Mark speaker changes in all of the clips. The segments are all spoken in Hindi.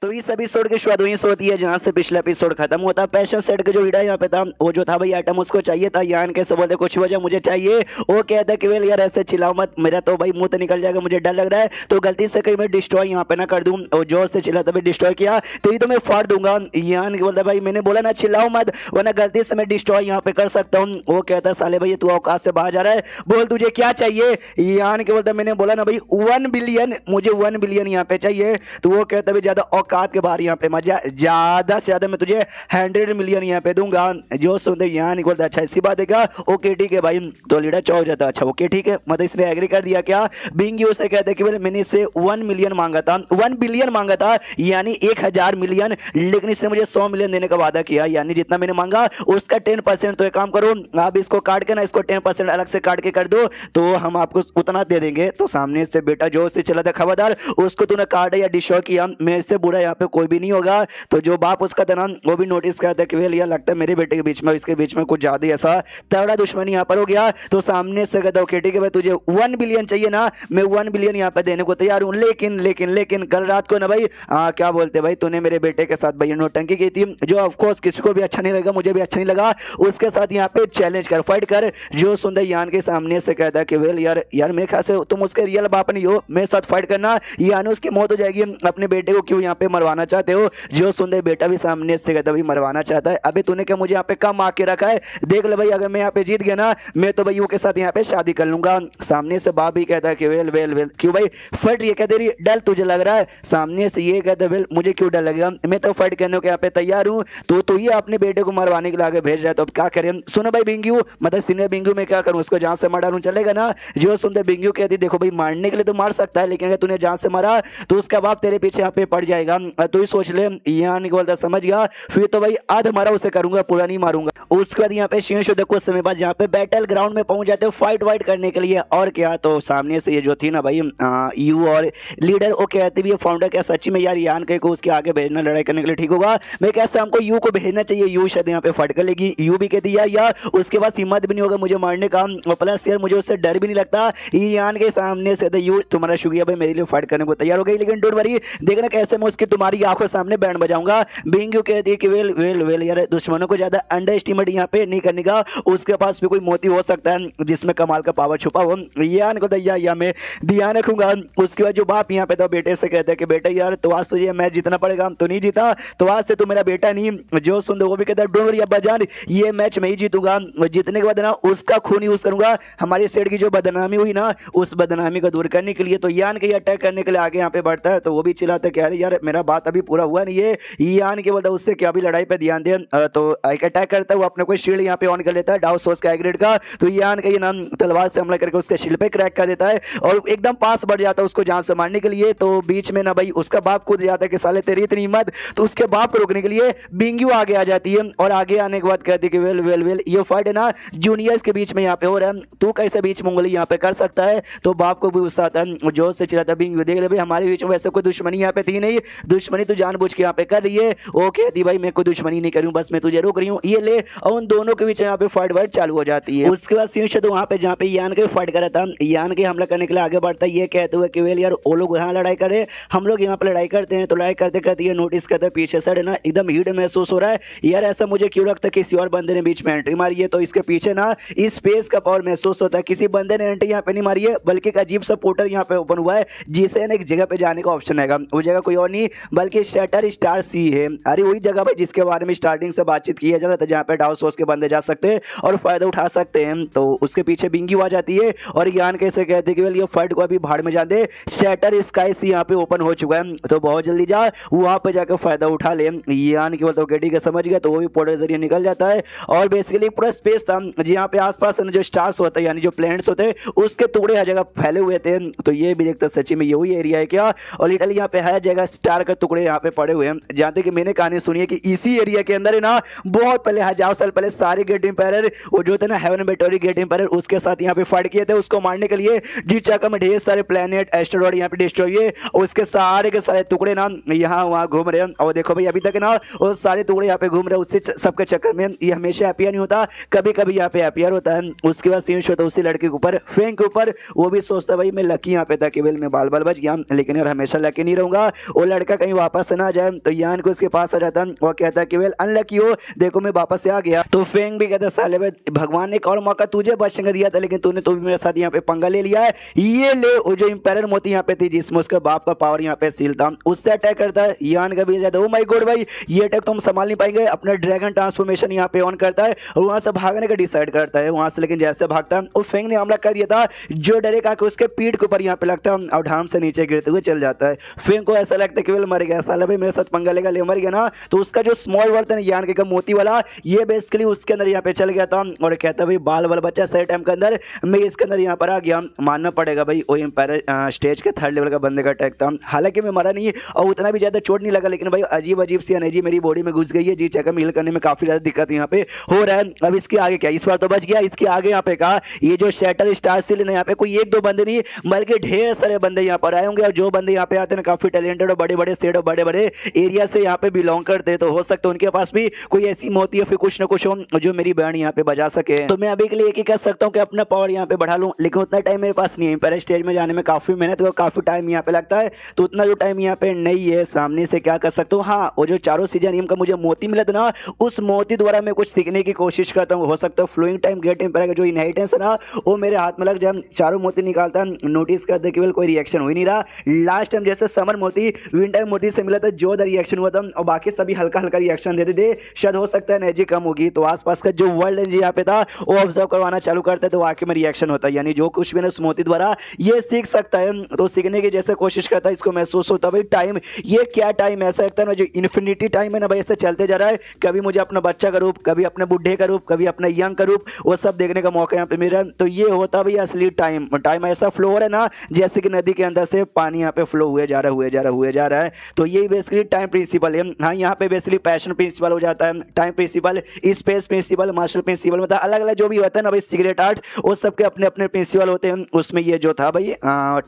Speaker 1: तो इस एपिसोड की शुरुआत वहीं से होती है जहां से पिछला एपिसोड खत्म होता है। पैशन सेट का जो वीडियो यहाँ पे था वो जो था भाई आइटम उसको चाहिए था। यान कैसे बोलते कुछ वजह मुझे चाहिए, वो कहता कि वेल यार ऐसे चिल्लाओ मत, मेरा तो भाई मुंह तो निकल जाएगा, मुझे डर लग रहा है तो गलती से कहीं मैं डिस्ट्रॉय यहाँ पे ना कर दूं। और जोर से चिल्ला तभी डिस्ट्रॉय किया तेरी तो मैं फाड़ दूंगा। यान बोलता भाई मैंने बोला ना चिल्लाओ मत वरना गलती से मैं डिस्ट्रॉय यहाँ पे कर सकता हूँ। वो कहता साले भाई तू औकात से बाहर जा रहा है, बोल तुझे क्या चाहिए। यान के बोलता मैंने बोला ना भाई 1 बिलियन, मुझे 1 बिलियन यहाँ पे चाहिए। तो वो कहता भाई ज्यादा औकात के बाहर यहाँ पे मजा, ज्यादा से ज्यादा मैं तुझे 100 मिलियन यहाँ पे दूंगा। जो सुनते यहाँ नहीं बोलता अच्छा इसी बात है क्या, ओके ठीक है भाई। तो लीडर चौक जाता अच्छा ओके ठीक है, मतलब इसने एग्री कर दिया क्या। बिंगी उसे कहते कि मैंने इससे 1 मिलियन मांगा था, 1 बिलियन मांगा था यानी 1000 मिलियन, लेकिन इसने मुझे 100 मिलियन देने का वादा किया। यानी जितना मैंने मांगा उसका 10%। तो एक काम करो आप इसको काट के ना इसको 10% अलग से काट के कर दो तो हम आपको उतना दे देंगे। तो सामने से बेटा जो से चला था खबरदार उसको तूने काटा या डिशो किया, मेरे से बुरा यहाँ पे कोई भी नहीं होगा। तो जो बाप उसका था ना वो भी नोटिस करता कि वेल यार लगता है मेरे बेटे के बीच में इसके बीच में कुछ ज्यादा ऐसा तगड़ा दुश्मनी यहाँ पर हो गया। तो सामने से कहता ओके ठीक है भाई तुझे 1 बिलियन चाहिए ना, मैं 1 बिलियन यहाँ पे देने को तैयार हूँ, लेकिन लेकिन लेकिन कल रात को ना भाई क्या बोलते भाई तूने मेरे बेटे के साथ भाई नोटंकी की थी, जो ऑफकोर्स किसी को भी अच्छा नहीं लगा, मुझे भी अच्छा नहीं लगा। उसके साथ यहाँ पे चैलेंज कर, फाइट कर। जो सुंदर यान के सामने से कहता कि वेल यार यार मेरे ख्याल से तुम उसके रियल बाप नहीं हो, मेरे साथ फाइट करना यानी उसकी मौत हो जाएगी, अपने बेटे को क्यों यहाँ पे मरवाना चाहते हो। जो सुंदर बेटा भी सामने से कहता भाई मरवाना चाहता है, अबे तूने क्या मुझे यहाँ पे कम आके रखा है, देख ले भाई अगर मैं यहाँ पे जीत गया ना मैं तो भाई के साथ यहाँ पे शादी कर लूंगा। सामने से बाप भी कहता है कि वेल वेल वेल क्यों भाई फट ये कहते रही डर तुझे लग रहा है। सामने से ये कहता है वेल मुझे क्यों डर लगेगा, मैं तो फाइट करने को यहाँ पे तैयार हूँ। तो ये अपने बेटे को मरवाने के लिए आगे भेज रहा है, तो अब क्या करें। सुनो भाई बिंगू मतलब सीनियर बिंगू में क्या करूँ, उसको जहाँ से मारूं चलेगा ना। जो सुनते बिंगू कहती देखो भाई मारने के लिए तो मार सकता है, लेकिन अगर तूने जहाँ से मारा तो उसका बाप तेरे पीछे यहाँ पे पड़ जाएगा। तू ही सोच ले। यहाँ नहीं बोलता समझ गया, फिर तो भाई आध मारा उसे करूंगा पूरा नहीं मारूंगा। उसके बाद यहाँ पे सिंह शुद्ध कुछ समय बाद जहाँ पे बैटल ग्राउंड में पहुंच जाते हो फाइट वाइट करने के लिए। और क्या तो सामने से ये जो थी ना भाई यू और लीडर वो कहते भी फाउंडर क्या सच्ची में यार यान को उसके आगे भेजना लड़ाई करने के लिए ठीक होगा, मैं कैसे हमको यू को भेजना चाहिए। यू शायद यहाँ पे फाइट कर लेगी, यू भी कहती या उसके बाद हिम्मत भी नहीं होगा मुझे मारने का, और प्लस यार मुझे उससे डर भी नहीं लगता। यान के सामने से यू तुम्हारा शुक्रिया भाई मेरे लिए फाइट करने को तैयार हो गई, लेकिन डोंट वरी देखना कैसे मैं उसकी तुम्हारी आंखों सामने बैंड बजाऊंगा। बिंगू कहती है कि वेल वेल वेल यार दुश्मनों को ज्यादा अंडर एस्टिमेट यहाँ पे नहीं करने का, उसके पास भी कोई मोती हो सकता है जिसमें कमाल का पावर छुपा हो। यान को या मैं ध्यान रखूंगा। उसके बाद जो बाप यहाँ पे तो बेटे से कहते हैं कि बेटा यार तो आज तुझे मैच जीतना पड़ेगा, तो नहीं जीता तो आज से तू मेरा बेटा नहीं। जो सुन वो भी कहता है डोंट वरी अब्बा जान ये मैच मैं ही जीतूंगा, जीतने के बाद ना उसका खून यूज करूंगा, हमारी सेट की जो बदनामी हुई ना उस बदनामी को दूर करने के लिए। तो यान के अटैक करने के लिए आगे यहाँ पे बढ़ता है, तो वो भी चिल्लाता है कि अरे यार मेरा बात अभी पूरा हुआ नहीं है। यान के बोलता है उससे क्या भी लड़ाई पे ध्यान दे। तो एक अटैक करता है वो अपने कोई शील्ड यहाँ पे ऑन कर लेता है डाउ सोर्स का एग्रेड का। तो यान का ये नाम तलवार से हमला करके उसके शील्ड पे क्रैक कर देता है और एकदम पास बढ़ जाता है उसको जान से मारने के लिए। तो बीच में ना भाई उसका बाप कूद जाता है कि साले तेरी इतनी हिम्मत, तो उसके बाप को रोकने के लिए बिंगू आगे आ जाती है। और आगे आने के बाद कहती है कि वेल वेल वेल ये फाइट है ना जूनियर्स के बीच में यहाँ पे हो रहा है, तू कैसे बीच मंगोली यहाँ पे कर सकता है। तो बाप को भी गुस्सा आता है, जोर से चिल्लाता बिंगू देख ले भाई हमारे बीच में वैसे कोई दुश्मनी यहाँ पे थी नहीं, दुश्मनी तू जानबूझ के यहाँ पे कर रही है। वो कहती भाई मैं कोई दुश्मनी नहीं करूँ, बस मैं तुझे रोक रही हूँ ये ले। और उन दोनों के बीच यहाँ पे फाइट वाइट चालू हो जाती है। उसके बाद सिंह तो वहाँ पे जहाँ पे यान के फाइट करा था, यान के हमला करने के लिए आगे बढ़ता है, ये कहते हुए कि वेल यार वो लोग यहाँ लड़ाई करे हम लोग यहाँ पे लड़ाई करते हैं। तो लड़ाई करते करते ये नोटिस करते पीछे से ना एकदम हीट महसूस हो रहा है, यार ऐसा मुझे क्यों लगता है किसी और बंदे ने बीच में एंट्री मारी है। तो इसके पीछे ना इस स्पेस का पावर महसूस होता है, किसी बंदे ने एंट्री यहाँ पे नहीं मारी है बल्कि एक अजीब सा पोर्टल यहाँ पे ओपन हुआ है जिसे एक जगह पे जाने का ऑप्शन है। वो जगह कोई और नहीं बल्कि शटर स्टार सी है। अरे वही जगह भाई जिसके बारे में स्टार्टिंग से बातचीत किया जा रहा था, जहाँ पे डाउ सोर्स के बंदे जा सकते हैं और फायदा उठा सकते हैं। तो उसके पीछे बिंगी आ जाती है और यान कैसे कहते हैं कि वेल ये फाइट को अभी भाड़ में जान दे, शटर स्काई सी यहाँ पे ओपन हो चुका है, तो बहुत जल्दी जा वहाँ पे जाकर फायदा उठा ले। यान की बोलते गेडी का समझ गया, तो वो भी पोर्टल जरिए निकल जाता है और बेसिकली पूरा स्पेस था जहाँ पे आसपास जो स्टार्स होते हैं यानी जो प्लैनेट्स होते हैं उसके टुकड़े हर जगह फैले हुए थे। तो ये भी देखते सच्ची में यही एरिया है क्या, और लिटरली यहाँ पे हर जगह स्टार के टुकड़े यहाँ पे पड़े हुए हैं। जानते कि मैंने कहानी सुनी है कि इसी एरिया के अंदर है ना बहुत पहले हजारों साल पहले सारे गेट एम्पायर वो जो थे ना हेवन बेटोरी गेट एम्पायर उसके साथ यहाँ पे फाइट किए थे उसको मारने के लिए। जिस जगह में ढेर सारे प्लैनेट एस्टेरॉयड यहाँ पे डिस्ट्रॉय हुए उसके सारे के सारे टुकड़े ना यहाँ वहाँ घूम रहे हैं। और देखो भाई अभी तक ना वो सारे टुकड़े यहाँ पे घूम रहे हैं, उससे सबके चक्कर में ये हमेशा अपियर नहीं होता, कभी कभी यहाँ पे अपियर होता है। उसके बाद सीन होता है उसी लड़के के ऊपर फेंक ऊपर, वो भी सोचता भाई मैं लकी यहाँ पे था कि वेल मैं बाल बाल बच गया, लेकिन यार हमेशा लकी नहीं रहूंगा। वो लड़का देखा कहीं वापस ना जाए, तो यान को उसके पास आ जाता और कहता है कि वेल अनलकी हो, देखो मैं वापस से आ गया। तो फेंग भी कहता साले भाई भगवान ने एक और मौका तुझे बचने का दिया था, लेकिन तूने तो भी मेरे साथ यहाँ पे पंगा ले लिया है, ये ले। वो जो इंपैरर मोती यहाँ पे थी जिसमें उसका बाप का पावर यहाँ पे सील था, उससे अटैक करता है। यान का भी जाता है, ओ माय गॉड भाई ये अटैक तुम संभाल नहीं पाएंगे। अपना ड्रैगन ट्रांसफॉर्मेशन यहाँ पे ऑन करता है और वहां से भागने का डिसाइड करता है वहां से, लेकिन जैसे भागता है और फेंग ने हमला कर दिया था, जो डरेगा कि उसके पीठ के ऊपर यहाँ पे लगता है और ढाम से नीचे गिरते हुए चल जाता है। फेंग को ऐसा लगता है कि वेल मर गया साला भाई, मेरे साथ पंगा लेगा, ले मर गया ना। तो उसका जो स्मॉल वर्ल्ड है यान के मोती वाला, ये बेसिकली उसके अंदर यहाँ पे चल गया था और कहता भाई बाल वाला बच्चा सही टाइम के अंदर मैं इसके अंदर यहाँ पर आ गया। मानना पड़ेगा भाई वो एम्पायर स्टेज के थर्ड लेवल का बंदे का अटैक था, हालांकि मैं मरा नहीं और उतना भी ज्यादा चोट नहीं लगा, लेकिन भाई अजीब अजीब सी एनर्जी मेरी बॉडी में घुस गई है, जी चेकअप हील करने में काफी ज्यादा दिक्कत यहाँ पे हो रहा है। अब इसके आगे क्या, इस बार तो बच गया, इसके आगे यहाँ पे कहा ये जो शैटर स्टार सील यहाँ पे कोई एक दो बंदे नहीं बल्कि ढेर सारे बंदे यहाँ पर आए होंगे, और जो बंदे यहाँ पे आते हैं काफी टैलेंटेड और बड़े बड़े सेट और बड़े बड़े एरिया से यहाँ पे बिलोंग करते हैं, तो हो सकता है उनके पास भी कोई ऐसी मोती या फिर कुछ ना कुछ हो जो मेरी बैंड यहाँ पे बजा सके। तो मैं अभी के लिए एक ही कर सकता हूँ कि अपना पावर यहाँ पे बढ़ा लूँ, लेकिन उतना टाइम मेरे पास नहीं है। पहले स्टेज में जाने में काफी मेहनत और काफी टाइम यहाँ पे लगता है, तो उतना जो टाइम यहाँ पे नहीं है। सामने से क्या कर सकता हूँ, हाँ वो जो चारों सीजन का मुझे मोती मिला था ना, उस मोती द्वारा मैं कुछ सीखने की कोशिश करता हूँ। हो सकता है फ्लोइंग टाइम ग्रेट एम्पायर का जो इनहेरिटेंस है ना वो मेरे हाथ में लग जाए। चारों मोती निकालता नोटिस कर दे केवल कोई रिएक्शन हो ही नहीं रहा। लास्ट टाइम जैसे समर मोती विंटर मोती से मिला था जो रिएक्शन हुआ था, और बाकी सभी हल्का हल्का रिएक्शन देते थे, शायद हो सकता है एनर्जी कम होगी, तो आसपास का जो वर्ल्ड एनर्जी यहाँ पे था वो ऑब्जर्व करवाना चालू करता है, तो आके में रिएक्शन होता है, यानी जो कुछ भी ना उस मोती द्वारा ये सीख सकता है, तो सीखने की जैसे कोशिश करता है, इसको महसूस होता है भाई टाइम ये क्या टाइम ऐसा लगता है ना जो इन्फिनिटी टाइम है ना भाई, ऐसे चलते जा रहा है। कभी मुझे अपना बच्चा का रूप, कभी अपने बुढ़े का रूप, कभी अपना यंग का रूप, वो सब देखने का मौका यहाँ पे मेरा, तो ये होता भाई असली टाइम। टाइम ऐसा फ्लो हो रहा है ना जैसे कि नदी के अंदर से पानी यहाँ पे फ्लो हुए जा रहा है, तो यही बेसिकली टाइम प्रिंसिपल है। हाँ यहाँ पे बेसिकली पैशन प्रिंसिपल हो जाता है, time principle, space principle, master principle, मतलब अलग अलग जो भी होता है ना भाई सीक्रेट आर्ट, वो सबके अपने अपने प्रिंसिपल होते हैं। उसमें ये जो था भाई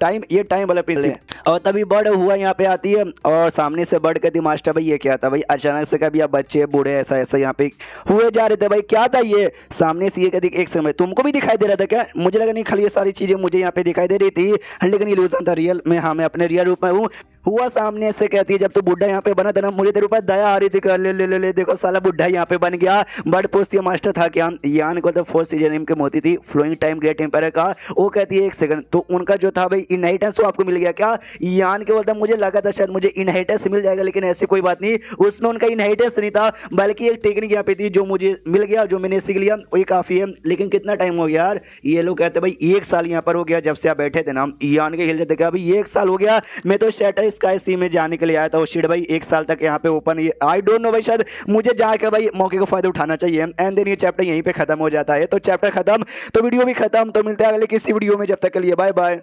Speaker 1: टाइम, ये टाइम वाला प्रिंसिपल। और तभी बर्ड हुआ यहाँ पे आती है और सामने से बर्ड कहती मास्टर भाई ये क्या था भाई, अचानक से कभी आप बच्चे बूढ़े ऐसा ऐसा यहाँ पे हुए जा रहे थे भाई, क्या था ये। सामने से ये कहती एक समय तुमको भी दिखाई दे रहा था क्या, मुझे लगा नहीं खाली ये सारी चीजें मुझे यहाँ पे दिखाई दे रही थी, लेकिन इल्यूजन था रियल में, हाँ मैं अपने रियल रूप में हूँ। हुआ सामने से कहती है जब तू बुढ़ा यहाँ पे बना था ना मुझे तेरे ऊपर दया आ रही थी, ले ले ले ले देखो साला बुढ़ा यहाँ पे बन गया। बर्ड पूछती है मास्टर था क्या, यान को तो फोर्थ सीजन के मोती थी फ्लोइंग टाइम ग्रेट एम्पायर का, वो कहती है एक सेकंड तो उनका जो था भाई इनहेरिटेंस वो आपको मिल गया क्या। यान के बोलता मुझे लगा था शायद मुझे इनहेरिटेंस मिल जाएगा, लेकिन ऐसी कोई बात नहीं, उसमें उनका इनहेरिटेंस नहीं था बल्कि एक टेक्निक यहाँ पे थी जो मुझे मिल गया, जो मैंने सीख लिया वही काफी है। लेकिन कितना टाइम हो गया यार, ये लोग कहते भाई 1 साल यहाँ पर हो गया जब से आप बैठे थे ना। यान के हिल जाते क्या भाई 1 साल हो गया, मैं तो शैटर स्काई सी में जाने के लिए आया था, वो शीट भाई 1 साल तक यहाँ पे ओपन, ये आई डोंट नो भाई, शायद मुझे जाकर भाई मौके को फायदा उठाना चाहिए। एंड देन ये चैप्टर यहीं पे खत्म हो जाता है, तो चैप्टर खत्म तो वीडियो भी खत्म, तो मिलते हैं अगले किसी वीडियो में, जब तक के लिए बाय बाय।